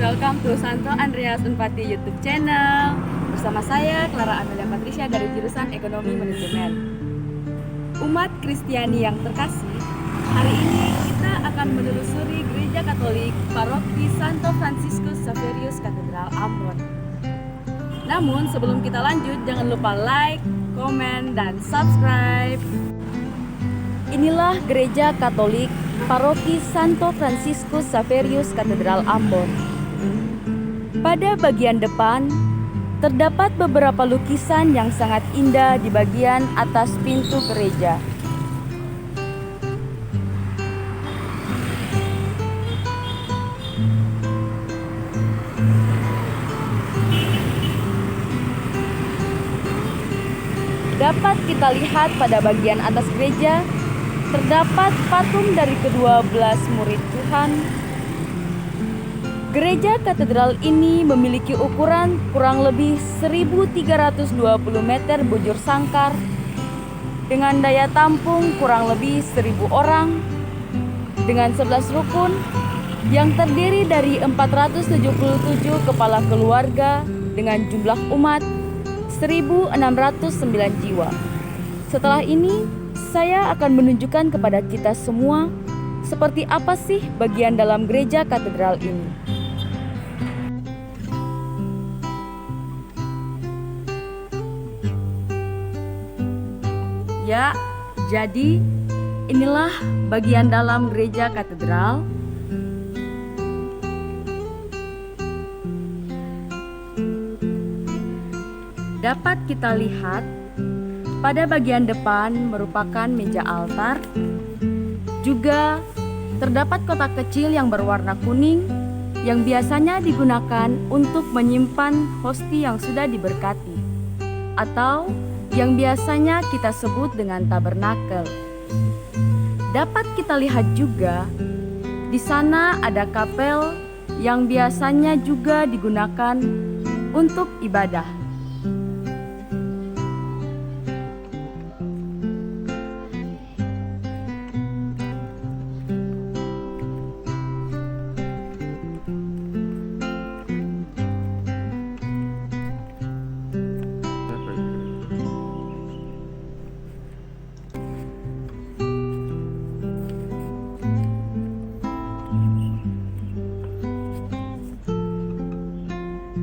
welcome to Santo Andreas Unpati YouTube channel. Bersama saya Clara Amelia Patricia dari jurusan Ekonomi Manajemen. Umat Kristiani yang terkasih, hari ini kita akan menelusuri Gereja Katolik Paroki Santo Franciscus Xaverius Katedral Ambon. Namun sebelum kita lanjut, jangan lupa like, komen, dan subscribe. Inilah Gereja Katolik Paroki Santo Franciscus Xaverius Katedral Ambon. Pada bagian depan, terdapat beberapa lukisan yang sangat indah di bagian atas pintu gereja. Dapat kita lihat pada bagian atas gereja, terdapat patung dari ke-12 murid Tuhan. Gereja katedral ini memiliki ukuran kurang lebih 1320 meter bujur sangkar dengan daya tampung kurang lebih 1000 orang dengan 11 rukun yang terdiri dari 477 kepala keluarga dengan jumlah umat 1609 jiwa. Setelah ini saya akan menunjukkan kepada kita semua seperti apa sih bagian dalam gereja katedral ini. Ya, jadi inilah bagian dalam gereja katedral. Dapat kita lihat pada bagian depan merupakan meja altar. Juga terdapat kotak kecil yang berwarna kuning yang biasanya digunakan untuk menyimpan hosti yang sudah diberkati, atau yang biasanya kita sebut dengan tabernakel. Dapat kita lihat juga di sana ada kapel yang biasanya juga digunakan untuk ibadah.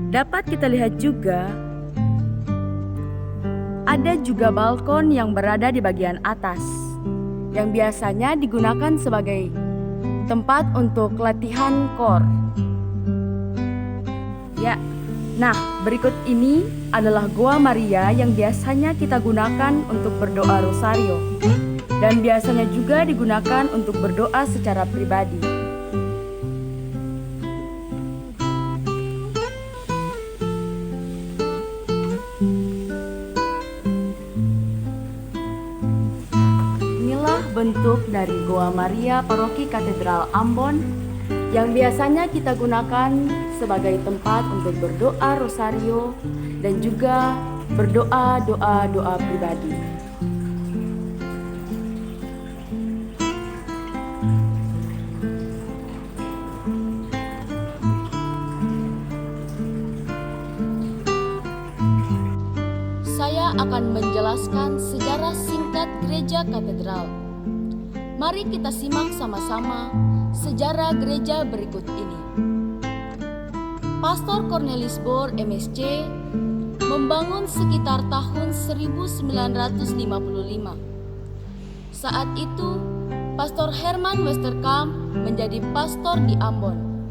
Dapat kita lihat juga ada juga balkon yang berada di bagian atas yang biasanya digunakan sebagai tempat untuk latihan kor. Ya, nah berikut ini adalah Goa Maria yang biasanya kita gunakan untuk berdoa rosario dan biasanya juga digunakan untuk berdoa secara pribadi. Bentuk dari Goa Maria Paroki Katedral Ambon yang biasanya kita gunakan sebagai tempat untuk berdoa rosario dan juga berdoa doa pribadi. Saya akan menjelaskan sejarah singkat gereja katedral. Mari kita simak sama-sama sejarah gereja berikut ini. Pastor Cornelis Bohr, MSc, membangun sekitar tahun 1955. Saat itu, Pastor Herman Westerkamp menjadi pastor di Ambon.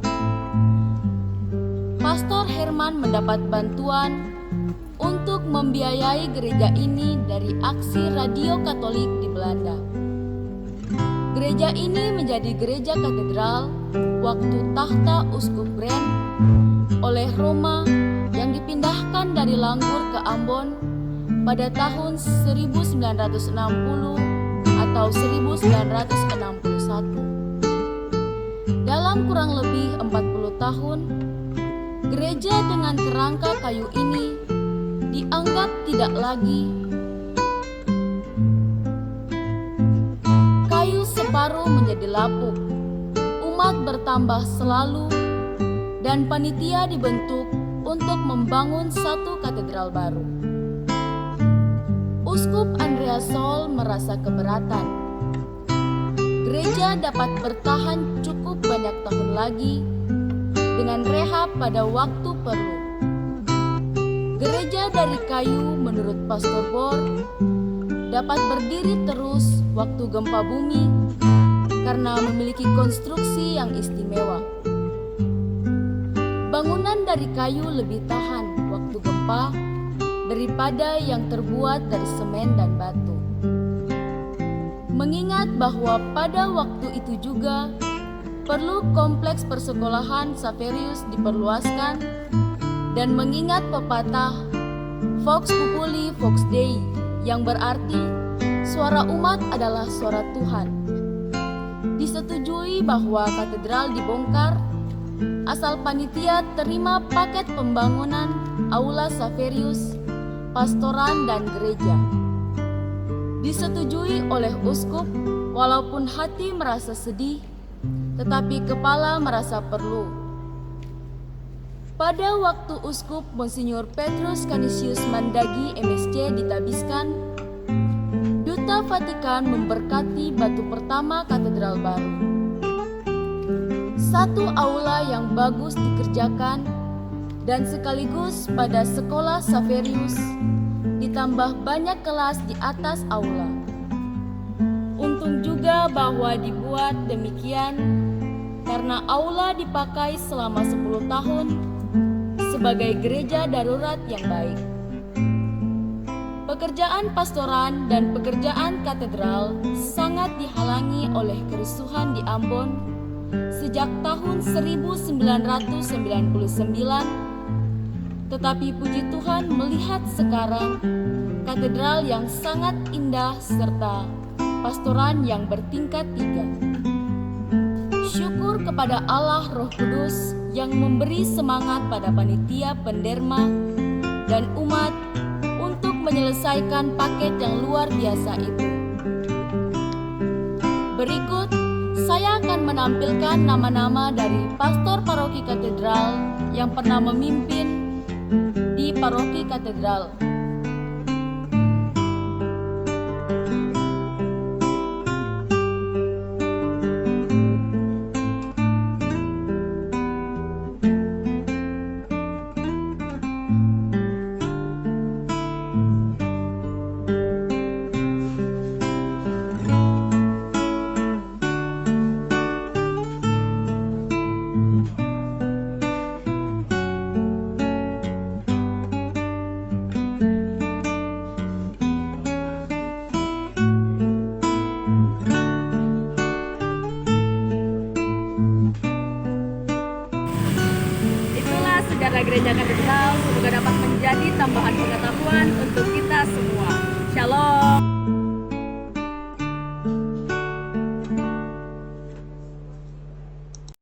Pastor Herman mendapat bantuan untuk membiayai gereja ini dari aksi radio Katolik di Belanda. Gereja ini menjadi gereja katedral waktu tahta Uskup Brand oleh Roma yang dipindahkan dari Langgur ke Ambon pada tahun 1960 atau 1961. Dalam kurang lebih 40 tahun, gereja dengan kerangka kayu ini dianggap tidak lagi separuh menjadi lapuk. Umat bertambah selalu dan panitia dibentuk untuk membangun satu katedral baru. Uskup Andreas Sol merasa keberatan. Gereja dapat bertahan cukup banyak tahun lagi dengan rehab pada waktu perlu. Gereja dari kayu menurut Pastor Bor dapat berdiri terus waktu gempa bumi karena memiliki konstruksi yang istimewa. Bangunan dari kayu lebih tahan waktu gempa daripada yang terbuat dari semen dan batu. Mengingat bahwa pada waktu itu juga perlu kompleks persekolahan Xaverius diperluaskan, dan mengingat pepatah Vox Populi Vox Dei yang berarti suara umat adalah suara Tuhan, disetujui bahwa katedral dibongkar asal panitia terima paket pembangunan aula Xaverius, pastoran dan gereja. Disetujui oleh uskup walaupun hati merasa sedih, tetapi kepala merasa perlu. Pada waktu uskup Monsinyur Petrus Canisius Mandagi MSc ditabiskan, Duta Vatikan memberkati batu pertama katedral baru. Satu aula yang bagus dikerjakan dan sekaligus pada sekolah Xaverius ditambah banyak kelas di atas aula. Untung juga bahwa dibuat demikian karena aula dipakai selama 10 tahun sebagai gereja darurat yang baik. Pekerjaan pastoran dan pekerjaan katedral sangat dihalangi oleh kerusuhan di Ambon sejak tahun 1999. Tetapi puji Tuhan melihat sekarang katedral yang sangat indah serta pastoran yang bertingkat 3. Syukur kepada Allah Roh Kudus yang memberi semangat pada panitia penderma dan umat untuk menyelesaikan paket yang luar biasa itu. Berikut saya akan menampilkan nama-nama dari pastor paroki katedral yang pernah memimpin di paroki katedral. Sejarah gereja katedral semoga dapat menjadi tambahan pengetahuan untuk kita semua. Shalom.